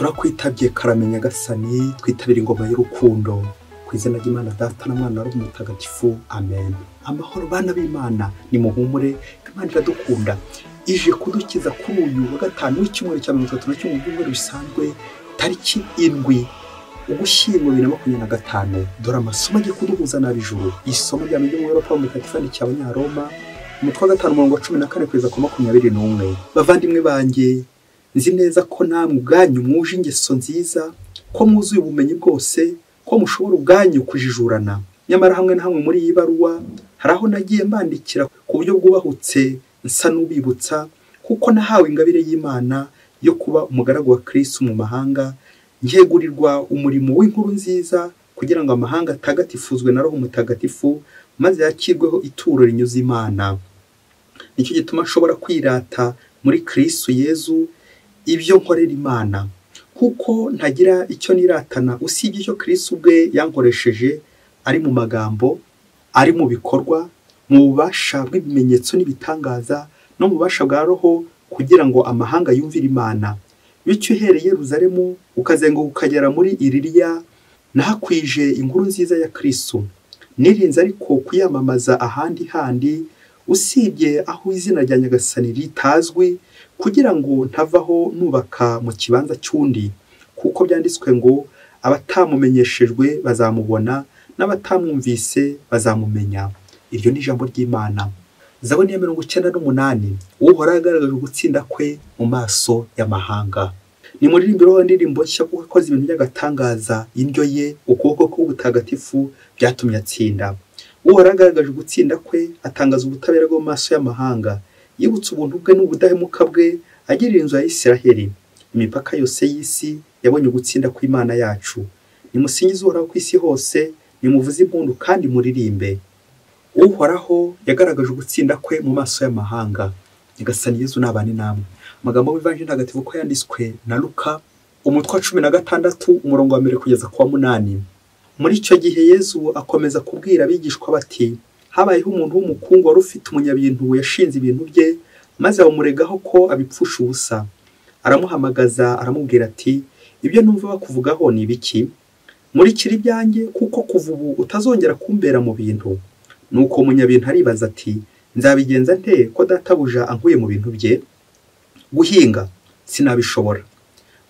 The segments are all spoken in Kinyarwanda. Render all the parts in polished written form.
turakwitabye karame Nyagasani, twitabira ingoma y'urukundo ku izina ry'Imana Data na Mwana na Mutagatifu, amen. Amahoro bana b'Imana, ni muhumure, Imana iradukunda, ije kudukiza kuri uyu wa gatanu w'icyumweru cya 31 cy'umwaka bisanzwe, tariki 7 Ugushyingo 2025. Dore amasomo agiye kuduhuza n'ab'ijuru. Isomo rya mbere mu Europa mu Katifani cy'Abanyaroma, umutwe wa 5 umurongo wa 14 kugeza ku 21. Bavandimwe banjye, nzi neza ko namwe ubwanyu mwuje ingeso nziza, ko mwuzuye ubumenyi bwose, ko mushobora ubwanyu kujijurana. Nyamara hamwe na hamwe muri iyi baruwa hari aho nagiye mbandikira ku buryo bwubahutse nsa n'ubibutsa, kuko nahawe ingabire y'Imana yo kuba umugaragu wa Kristo mu mahanga, ngegurirwa umurimo w'inkuru nziza kugira ngo amahanga atagatifuzwe na Roho Mutagatifu, maze yakirweho ituro rinyuze Imana. Nicyo gituma nshobora kwirata muri Kristo Yezu ibyo nkorera Imana, kuko ntagira icyo niratana usibye icyo Kristo ubwe yankoresheje, ari mu magambo, ari mu bikorwa, mu bubasha bw'ibimenyetso n'ibitangaza, no mu bubasha bwa Roho, kugira ngo amahanga yumvire Imana. Bityo uhereye Yerusalemu ukazenguka ukagera muri Iliriya, nahakwije inkuru nziza ya Kristo. Nirinze ariko kuyamamaza ahandi handi usibye aho izina rya Nyagasani ritazwi, kugira ngo ntavaho nubaka mu kibanza cy'undi, kuko byanditswe ngo abatamumenyeshejwe bazamubona, n'abatamwumvise bazamumenya. Iryo ni ijambo ry'Imana. Zaburi ya 98, Uhoraho agaragaje gutsinda kwe mu maso y'amahanga. Ni muri ndirimbo ndirimbo nshya kuko akoze ibintu by'agatangaza, indyo ye ukuboko k'ubutagatifu byatumye atsinda. Uhoraho agaragaje gutsinda kwe, atangaza ubutabera bwo mu maso y'amahanga, yibutsa ubuntu bwe n'ubudahemuka bwe, agirira inzu ya Isiraheli. Imipaka yose y'isi yabonye gutsinda kw'Imana yacu. Nimusingize Uhoraho ku isi hose, nimuvuze impundu kandi muririmbe. Uhoraho yagaragaje gutsinda kwe mu maso y'amahanga. Nyagasani Yezu nabane namwe. Amagambo y'Evanjili ntagatifu ko yanditswe na Luka, umutwe wa 16 umurongo wa 1 kugeza ku wa 8. Muri icyo gihe Yezu akomeza kubwira abigishwa bati, habayeho umuntu w'umukungu wari ufite umunyabintu yashinze ibintu bye, maze bamuregaho ko abipfusha ubusa. Aramuhamagaza aramubwira ati, ibyo numva bakuvugaho ni ibiki? Murikira ibyanjye, kuko kuva ubu utazongera kumbera mu bintu. Nuko umunyabintu aribaza ati, nzabigenza nte ko databuja ankuye mu bintu bye? Guhinga sinabishobora,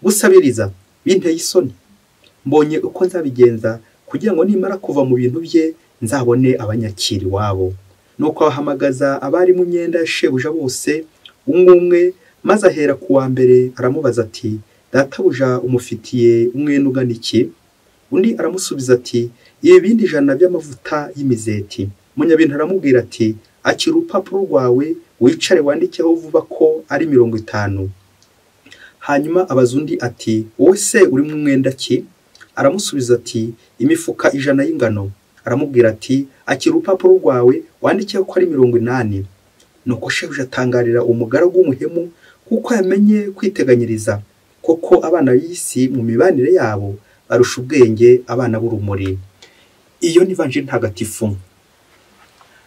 gusabiriza binteye isoni. Mbonye uko nzabigenza kugira ngo nimara kuva mu bintu bye nzabone abanyakiri wabo. Nuko ahamagaza abari mu myenda ya shebuja bose umwe, maze ahera ku wa mbere aramubaza ati, databuja umufitiye umwenda ungana iki? Undi aramusubiza ati, ibindi 100 by'amavuta y'imizeti. Umunyabintu aramubwira ati, akira urupapuro rwawe wicare wandikeho vuba ko ari 50. Hanyuma abaza undi ati, wowe se uri mu mwenda ki? Aramusubiza ati, imifuka 100 y'ingano. Aramubwira ati, akira urupapuro rwawe wandikeho ko ari 80. Nuko shebuja atangarira umugaragu w'umuhemu, kuko yamenye kwiteganyiriza. Koko abana b'isi mu mibanire yabo barusha ubwenge abana b'urumuri. Iyo ni Evanjili ntagatifu.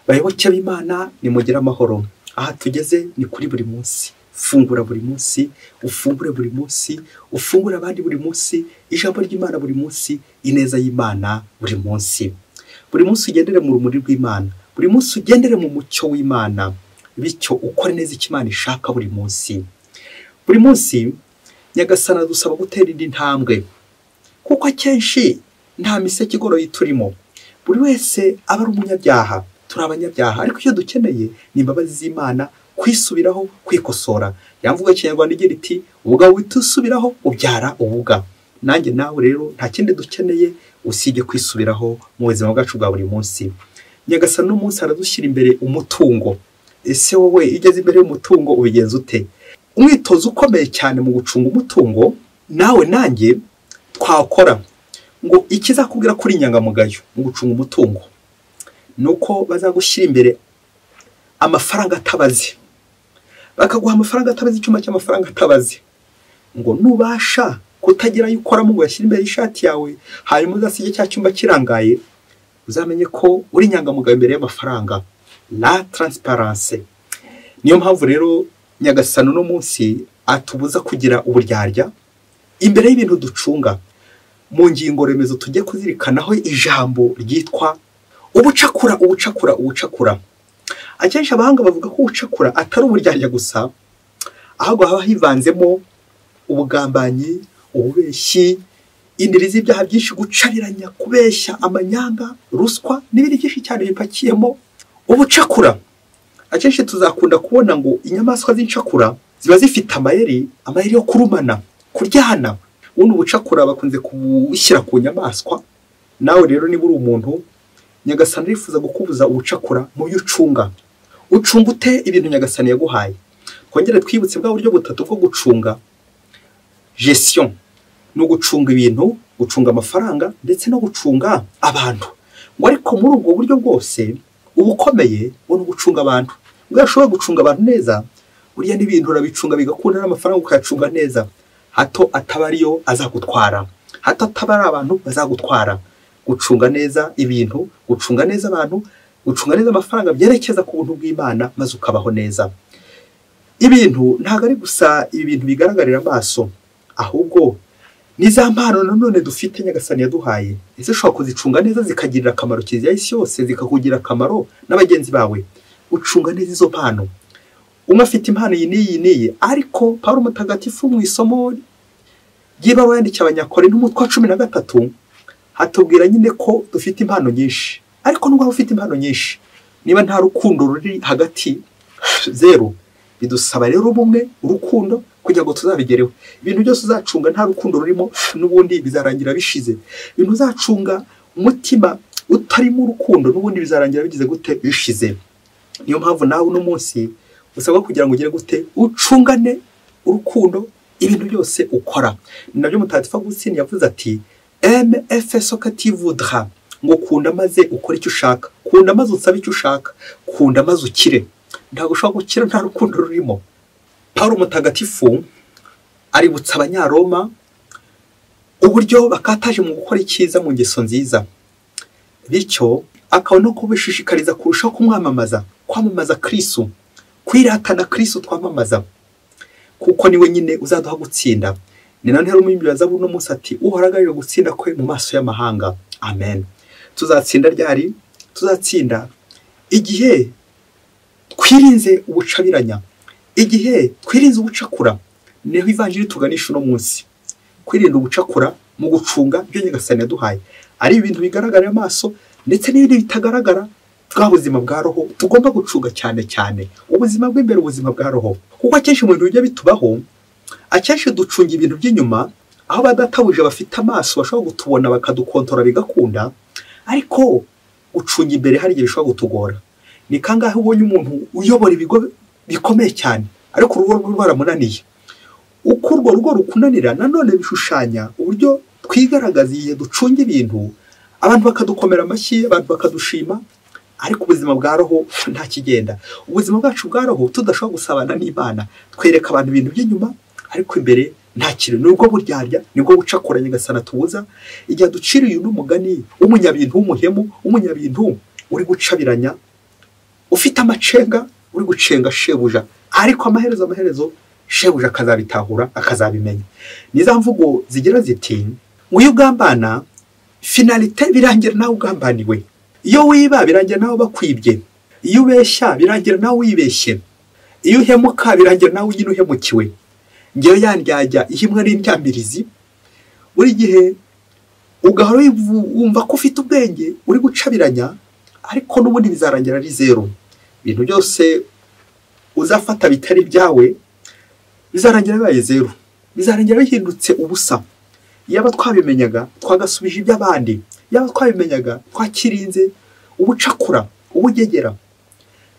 Bayoboke b'Imana, nimugire amahoro. Aha tugeze ni kuri buri munsi. Fungura buri munsi, ufungure buri munsi, ufungura abandi buri munsi, ijambo ry'Imana buri munsi, ineza y'Imana buri munsi. Buri munsi ugendere mu rumuri rw'Imana, buri munsi ugendere mu mucyo w'Imana, bityo ukore neza icyo Imana ishaka buri munsi. Buri munsi Nyagasani adusaba gutera indi ntambwe, kuko akenshi nta miseke igoroye turimo. Buri wese aba ari umunyabyaha, turi abanyabyaha, ariko icyo dukeneye ni imbabazi z'Imana, kwisubiraho, kwikosora. Yamvuga Ikinyarwanda igira iti, ubwa witusubiraho ubyara ubuga. Nanjye nawe rero nta kindi dukeneye usibye kwisubiraho mu buzima bwacu bwa buri munsi. Nyagasani n'umunsi aradushyira imbere umutungo. Ese wowe igeze imbere y'umutungo ubigenza ute? Umwitozo ukomeye cyane mu gucunga umutungo, nawe nanjye twakora ngo ikizakubwira kuri inyangamugayo mu gucunga umutungo, nuko bazagushyira imbere amafaranga atabaze. Bakaguha amafaranga atabaze, icyuma cy'amafaranga atabaze, ngo nubasha kutagira ayo ukoramo ngo yashyire imbere y'ishati yawe, hanyuma uzasige cya cyumba kirangaye, uzamenye ko uri inyangamugayo imbere y'amafaranga. La transparence. Niyo mpamvu rero Nyagasani no munsi atubuza kugira uburyarya, imbere y'ibintu ducunga mu ngingo remezo tujye kuzirikanaho ijambo ryitwa ubucakura. Akenshi abahanga bavuga ko ubucakura atari uburyarya gusa, ahubwo haba hivanzemo ubugambanyi, ububeshyi, indiri z'ibyaha byinshi, gucariranya, kubeshya, amanyanga, ruswa n'ibindi byinshi cyane bipakiyemo ubucakura. Akenshi tuzakunda kubona ngo inyamaswa z'incakura ziba zifite amayeri yo kurumana, kuryana. Ubundi ubucakura bakunze kubushyira ku nyamaswa. Nawe rero niba uri umuntu, Nyagasani arifuza gukubuza ubucakura mu byo ucunga. Ucunga ute ibintu Nyagasani yaguhaye? Twongere twibutse bwa buryo butatu bwo gucunga. Gestion no gucunga ibintu, gucunga amafaranga ndetse no gucunga abantu. Ngo ariko muri ubwo buryo bwose ubukomeye no gucunga abantu. Ngo ashobora gucunga abantu neza, buriya n'ibintu urabicunga bigakunda n'amafaranga ukayacunga neza. Hato atabariyo azagutwara, hato atabari abantu bazagutwara. Gucunga neza ibintu, gucunga neza abantu, gucunga neza amafaranga byerekeza ku buntu bw'Imana maze ukabaho neza. Ibintu ntago ari gusa ibintu bigaragarira amaso, ahubwo ni za mpano nanone dufite Nyagasani yaduhaye. Ese ushobora kuzicunga neza zikagirira akamaro kiliziya y'isi yose, zikakugira akamaro n'abagenzi bawe. Ucunga neza izo mpano. Umwe afite impano iyi n'iyi, ariko Pawulo Mutagatifu mu isomo ry'ibaruwa yandikiye Abanyakorinto umutwe wa 13 hatubwira nyine ko dufite impano nyinshi. Ariko nubwo ufite impano nyinshi, niba nta rukundo ruri hagati, zero. Bidusaba rero ubumwe, urukundo kugira ngo tuzabigereho. Ibintu byose uzacunga nta rukundo rurimo, n'ubundi bizarangira bishize. Ibintu uzacunga umutima utarimo urukundo, n'ubundi bizarangira bigize gute? Bishize. Niyo mpamvu nawe uno munsi usabwa kugira ngo ugire gute? Ucungane urukundo ibintu byose ukora. Nabyo Mutagatifu Agustin yavuze ati aime et fais ce que tu voudras. Ngo kunda maze ukora icyo ushaka, kunda maze usabe icyo ushaka, kunda maze ukire. Ntabwo ushobora gukira nta rukundo rurimo. Pawulo Mutagatifu aributsa Abanyaroma uburyo bakataje mu gukora icyiza mu ngeso nziza, bityo akabona ko bishishikariza kurushaho kwamamaza Kristo, kwiratana Kristo twamamaza, kuko niwe nyine uzaduha gutsinda. Ni nane rero mu Bibiliya no munsi ati uharagarira gutsinda kwe mu maso y'amahanga. Amen. Tuzatsinda ryari? Tuzatsinda igihe twirinze ubucabiranya, igihe twirinze ubucakura. Niho ivanjiri tuganisha no munsi. Kwirinda ubucakura mu gucunga byo Nyagasani yaduhaye, ari ibintu bigaragarira amaso ndetse n'ibindi bitagaragara. Bwa buzima bwa roho tugomba gucunga cyane ubuzima bw'imbere, ubuzima bwa roho. Kuko akenshi mu bintu bijya bitubaho, akenshi ducunga ibintu by'inyuma, aho badatabuje bafite amaso bashobora gutubona bakadukontora bigakunda, ariko gucunga imbere hari igihe bishobora gutugora. Ni kangahe ubonye umuntu uyobora ibigo bikomeye cyane, ariko urugo rwe rwaramunaniye. Uko urwo rugo rukunanira, nanone bishushanya uburyo twigaragaza igihe ducunga ibintu, abantu bakadukomera amashyi, abantu bakadushima, ariko ubuzima bwa roho nta kigenda. Ubuzima bwacu bwa roho tudashobora gusabana n'Imana, twereka abantu ibintu by'inyuma, ariko imbere nta kintu. Nubwo buryarya, nibwo bucakura Nyagasani atubuza. Igihe duciriye n'umugani w'umunyabintu w'umuhemu, umunyabintu uri gucabiranya, ufite amacenga, uri gucenga shebuja, ariko amaherezo shebuja akazabitahura, akazabimenya. Niza mvugo zigira ziti uyu ugambana finalite birangira nawe ugambaniwe. Iyo wiba birangira nawe bakwibye, iyo ubeshya birangira nawe wibeshye, iyo uhemuka birangira nawe nyine uhemukiwe. Ngewe yandyajya ihimwe n'indyambirizi, buri gihe ugahora wumva ko ufite ubwenge, uri gucabiranya, ariko n'ubundi bizarangira ari zero. Ibintu byose uzafata bitari byawe bizarangira bibaye zero, bizarangira bihindutse ubusa. Yaba twabimenyaga twagasubije iby'abandi, yaba twabimenyaga twakirinze ubucakura, ubugegera,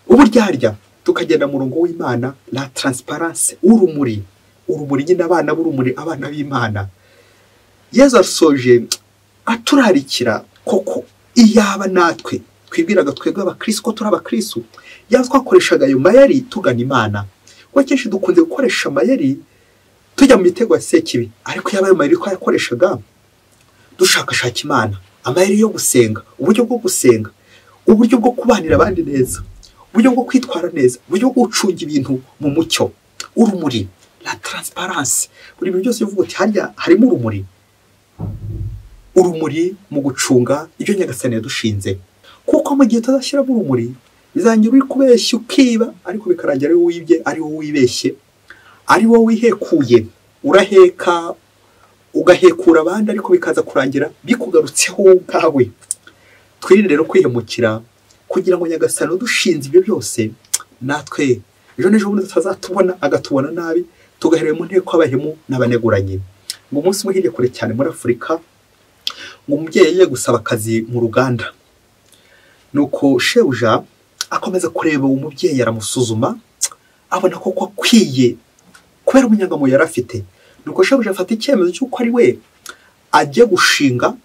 uburyarya, tukagenda mu murongo w'Imana, la transparence, urumuri nyine, abana b'urumuri, abana b'Imana. Yesu asoje aturarikira koko, iyaba natwe twibwiraga twebwe abakristo ko turi abakristo, yaba twakoreshaga ayo mayeri tugana Imana. Kuko kenshi dukunze gukoresha amayeri tujya mu mitego ya sekibi, ariko yaba ayo mayeri twayakoreshaga dushakashaka Imana, amayeri yo gusenga, uburyo bwo gusenga, uburyo bwo kubanira abandi neza, uburyo bwo kwitwara neza, uburyo bwo gucunga ibintu mu mucyo, urumuri, la transparence. Buri bintu byose uvuga uti harya harimo urumuri mu gucunga ibyo Nyagasani yadushinze, kuko mu gihe utazashyiramo urumuri bizangira uri kubeshya ukiba, ariko bikarangira ari wowe wibye, ari wowe wibeshye, ari wowe wihekuye, uraheka ugahekura abandi, ariko bikaza kurangira bikugarutseho ubwawe. Twirinde rero kwihemukira kugira ngo Nyagasani udushinze ibyo byose natwe ejo n'ejo bundi tutazatubona agatubona nabi, tugaherera mu nteko abahemu n'abaneguranye. Ngo umunsi umwe hirya kure cyane muri Afurika, ngo umubyeyi yagiye gusaba akazi mu ruganda, nuko shebuja akomeza kureba uwo mubyeyi, aramusuzuma abona ko akwiye kubera umunyangamugayo yari afite. Nuko shebuja afata icyemezo cy'uko ari we agiye gushinga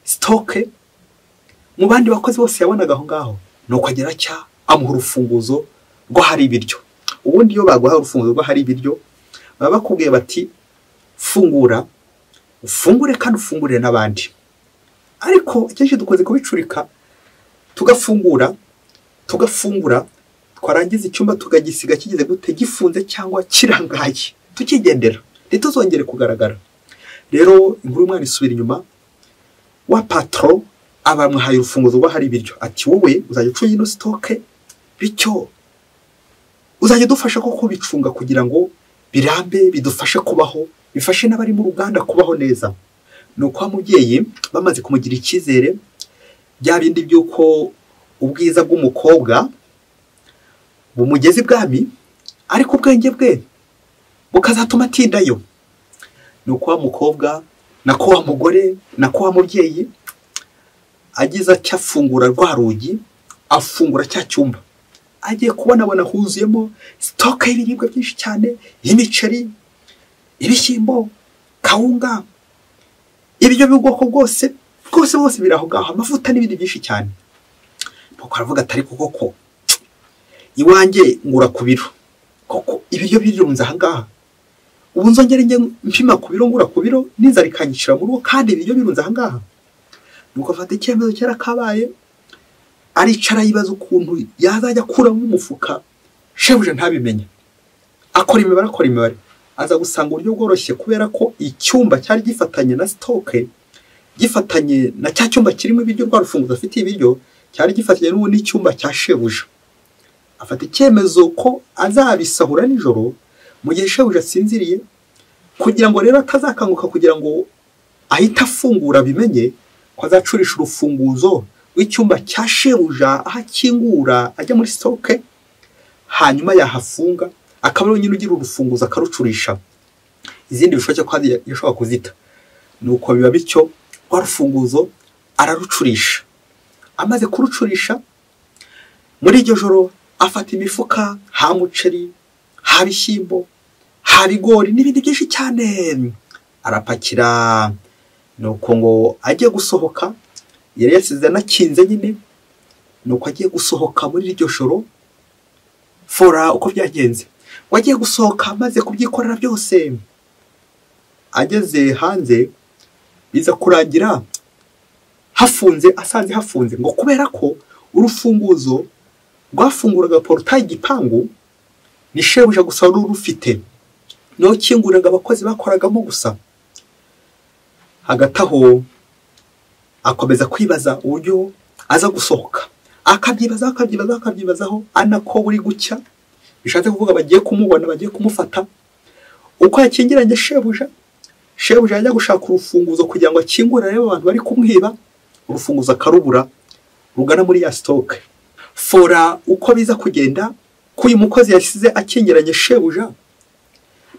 sitoke mu bandi bakozi bose yabonaga aho ngaho. Nuko agira cya amuha urufunguzo rwo hari ibiryo. Ubundi iyo baguha urufunguzo rwo hari ibiryo baba bakubwiye bati fungura, ufungure kandi ufungurire n'abandi. Ariko icyinshi dukoze kubicurika, tugafungura twarangiza icyumba tukagisiga kigize gute, gifunze cyangwa kirangaye, tukigendera ntituzongere kugaragara. Rero inkuru y'umwana isubira inyuma, wa patron abamuhaye urufunguzo rwo hari ibiryo, ati wowe uzajya ucuye ino sitoke, bityo uzajya dufasha ko kubicunga kugira ngo birambe, bidufashe kubaho, bifashe n'abari mu ruganda kubaho neza. Nuko umubyeyi bamaze kumugira icyizere, bya bindi by'uko ubwiza bw'umukobwa bumugeze ibwami, ariko ubwenge bwe bukazatuma atindayo. Nuko wa mukobwa nako wa mugore nako wa mubyeyi agize icyo afungura rwa rugi, afungura cya cyumba, agiye kubona huzuyemo sitoke y'ibiribwa byinshi cyane, y'imiceri, ibishyimbo, kawunga, ibiryo by'ubwoko bwose biri aho ngaho, amavuta n'ibindi byinshi cyane. Nuko aravuga ati ariko koko iwanjye ngura ku biro, koko ibiryo birunze aha ngaha, ubu nzongere njye mpima ku biro, ngura ku biro, n'inzara ikanyicira mu rugo kandi ibiryo birunze aha ngaha. Nuko afata icyemezo cyera kabaye, aricara yibaza ukuntu yazajya akuramo umufuka shebuja ntabimenye. Akora imibare, aza gusanga uburyo bworoshye, kubera ko icyumba cyari gifatanye na sitoke, gifatanye na cya cyumba kirimo ibiryo, rwa rufunguzo afitiye ibiryo cyari gifatanye n'ubundi icyumba cya shebuja. Afata icyemezo ko azabisahura nijoro mu gihe shebuja asinziriye, kugira ngo rero atazakanguka, kugira ngo ahita afungura bimenye ko azacurisha urufunguzo w'icyumba cya shebuja aho akingura ajya muri sitoke, hanyuma yahafunga, akaba ari nyine ugira urufunguzo akarucurisha, izindi bishoboke ko yashobora kuzita. Nuko biba bityo, rwa rufunguzo ararucurisha. Amaze kurucurisha, muri iryo joro afata imifuka, ha muceri, ha bishyimbo, ha bigori n'ibindi byinshi cyane, arapakira. Nuko ngo agiye gusohoka, yari yasize anakinze nyine. Nuko agiye gusohoka muri iryo joro, fora uko byagenze, wagiye gusohoka amaze kubyikorera byose, ageze hanze biza kurangira hafunze, asanze hafunze, ngo kubera ko urufunguzo rwafunguraga porutayi igipangu ni shebuja gusa wari urufite, niho kinguraga abakozi bakoragamo gusa. Hagati aho akomeza kwibaza uburyo aza gusohoka, akabyibazaho, anako buri gucya, bishatse kuvuga bagiye kumubona, bagiye kumufata. Uko yakingiranye shebuja yajya gushaka urufunguzo kugira ngo akingure arebe abantu bari kumwiba, urufunguzo akarubura rugana muri ya sitoke. Fora uko biza kugenda, ko uyu mukozi yasize akingiranye shebuja,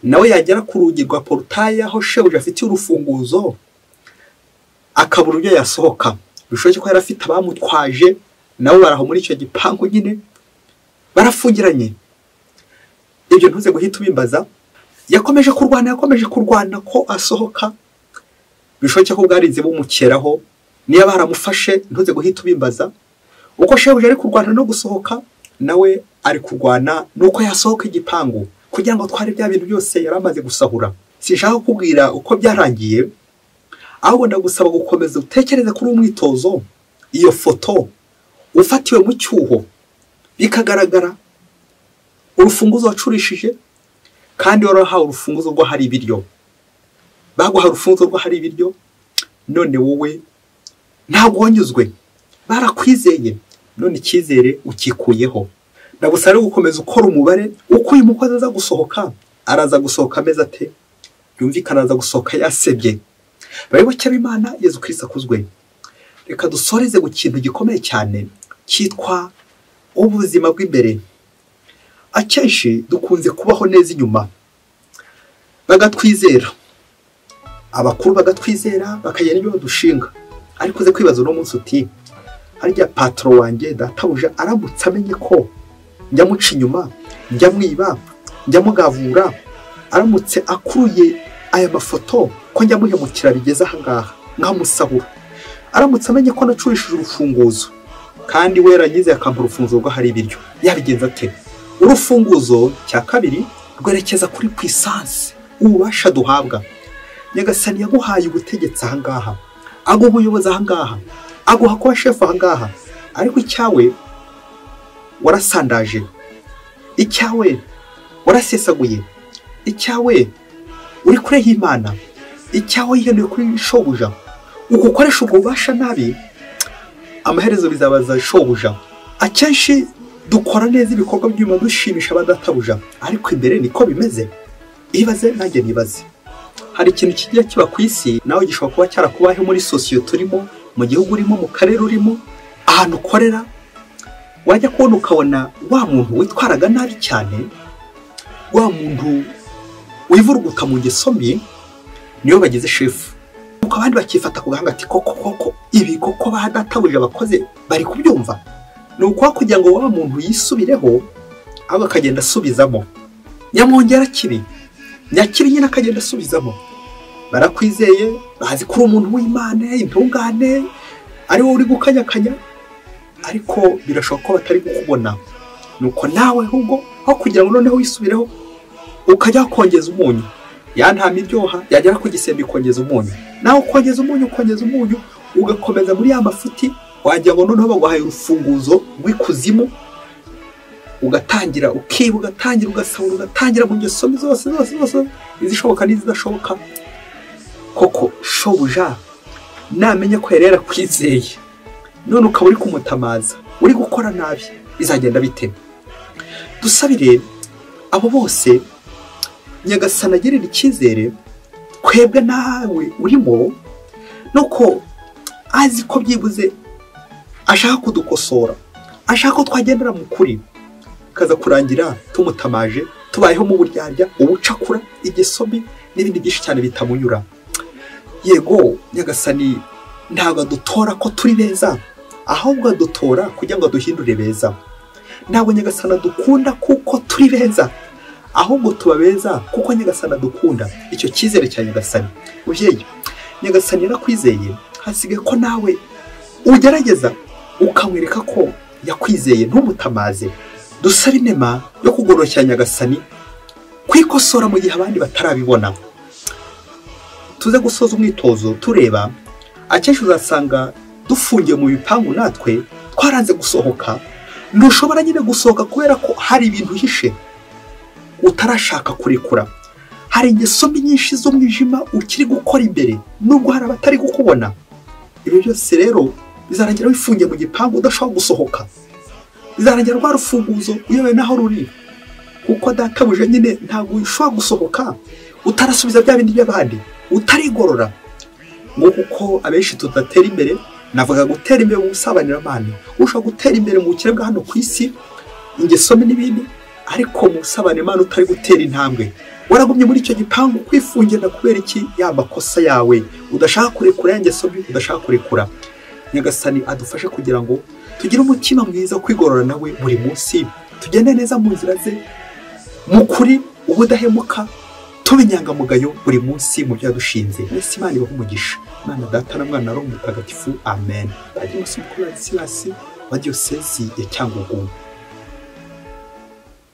nawe yagera ku rugi rwa porutayi aho shebuja afitiye urufunguzo, akabura uburyo yasohoka. Bishoboke ko yari afite abamutwaje, nabo baraho muri icyo gipangu nyine barafungiranye. Ibyo ntuze guhita ubimbaza, yakomeje kurwana ko asohoka. Bishoboke ko bwarinze bumukeraho, niba baramufashe ntuze guhita ubimbaza. Uko shebuja ari kurwana no gusohoka, nawe ari kurwana nuko yasohoka igipangu, kugira ngo tware bya bintu byose yari amaze gusahura. Sinshaka kukubwira uko byarangiye, ahubwo ndagusaba gukomeza utekereze kuri umwitozo. Iyo foto ufatiwe mu cyuho bikagaragara urufunguzo wacurishije, kandi warahawe urufunguzo rwo hari ibiryo, baguha urufunguzo rwo hari ibiryo, none wowe ntabwo wanyuzwe, barakwizeye, none icyizere ukikuyeho. Ndagusaba gukomeza ukora umubare uko uyu mukozi aza gusohoka, araza gusohoka ameze ate? Yumvikana aza gusohoka yasebye. Bayoboke b'Imana, Yezu Kristo akuzwe. Reka dusoreze ku kintu gikomeye cyane cyitwa ubuzima bw'imbere. Akenshi dukunze kubaho neza inyuma, bagatwizera, abakuru bagatwizera, bakagenda ibyo badushinga. Ariko uze kwibaza uno munsi uti, harya patron wanjye databuja aramutse amenye ko njya muca inyuma, njya mwiba, njya mugavura, aramutse akuruye aya mafoto ko njya muhemukira bigeze aha ngaha nkamusahura, aramutse amenye ko nacurishije urufunguzo kandi we yarangize akampa urufunguzo rwo hari ibiryo, yabigenza ate? Urufunguzo cya kabiri rwerekeza kuri puissance, ububasha duhabwa. Nyagasani yaguhaye ubutegetsi aha ngaha, aguha ubuyobozi aha ngaha, aguha kuba shefu aha ngaha, ariko icyawe warasandaje, icyawe warasesaguye, icyawe uri kure y'Imana, icyawe yihenduye kuri shobuja. Uko ukoresha ubwo bubasha nabi, amaherezo bizabaza shobuja. Akenshi dukora neza ibikorwa by'Imana dushimisha abadatabuja, ariko imbere niko bimeze. Ibaze nanjye nibaze, hari ikintu kigiye kiba ku isi nawe gishobora kuba cyarakubaho muri sosiyete turimo, mu gihugu urimo, mu karere urimo, ahantu ukorera, wajya kubona ukabona wa muntu witwaraga nabi cyane, wa muntu wivuruguta mu ngeso mbi, niyo bagize shefu. Uko abandi bakifata ku gahanga ati koko ibi koko badatabuja bakoze bari kubyumva. Ni uko kugira ngo wa muntu yisubireho, ahubwo akagenda asubizamo nyamwongera kibi, nyakibi nyine akagenda asubizamo. Barakwizeye, bazi ko uri umuntu w'Imana, intungane, ari wowe uri gukanyakanya, ariko birashoboka ko batari kukubona. Nuko nawe ahubwo aho kugira ngo noneho wisubireho, ukajya kongeza umunyu, ya ntama iryoha yagera ku gisembe ikongeza umunyu, nawe ukongeza umunyu, ugakomeza muri ya mafuti, wagira ngo noneho baguhaye urufunguzo rw'ikuzimu, ugatangira ukiba, ugatangira ugasahura, ugatangira mu ngeso zose izishoboka n'izidashoboka. Koko shobuja namenye ko yari yarakwizeye, none ukaba uri kumutamaza, uri gukora nabi, bizagenda bite? Dusabire abo bose Nyagasani agirira icyizere kwebwe nawe urimo, nuko azi ko byibuze ashaka kudukosora, ashaka ko twagendera mu kuri, kaza kurangira tumutamaje, tubayeho mu buryarya, ubucakura, igisobi n'ibindi byinshi cyane bitamunyura. Yego Nyagasani ntabwo adutora ko turi beza, ahubwo adutora kugira ngo duhindure beza. Ntabwo Nyagasani adukunda kuko turi beza, ahubwo tuba beza kuko Nyagasani adukunda. Icyo cyizere cya Nyagasani, mubyeyi, Nyagasani yarakwizeye, hasigaye ko nawe ugerageza ukamwereka ko yakwizeye, ntumutamaze. Dusaba inema yo kugororoshya Nyagasani, kwikosora mu gihe abandi batarabibona. Tuze gusoza umwitozo tureba, akenshi uzasanga dufungiye mu bipangu natwe twaranze gusohoka. Ntushobora nyine gusohoka kubera ko hari ibintu uhishe utarashaka kurekura, hari ingeso mbi nyinshi z'umwijima ukiri gukora imbere nubwo hari abatari kukubona. Ibyo byose rero bizarangira wifungiye mu gipangu udashobora gusohoka, bizarangira rwa rufunguzo uyobewe naho ruri, kuko databuja nyine ntabwo ushobora gusohoka utarasubiza bya bindi by'abandi, utarigorora. Ngo kuko abenshi tudatera imbere, navuga gutera imbere mu busabanyiramana, ushobora gutera imbere mu bukire bwa hano ku isi, ingeso mbi n'ibindi, ariko mu busabanyiramana utari gutera intambwe, waragumye muri icyo gipangu kwifungira kubera iki? Ya makosa yawe udashaka kurekura, ya ngeso mbi udashaka kurekura. Nyagasani adufashe kugira ngo tugire umutima mwiza wo kwigorora nawe buri munsi, tugende neza mu nzira ze, mu kuri, ubudahemuka, tube inyangamugayo buri munsi mu byo yadushinze. Mwese Imana ibahe umugisha. Imana Data na Mwana na Roho Mutagatifu. Amen. Padiri Masomo Silas wa Diyosezi ya Cyangugu.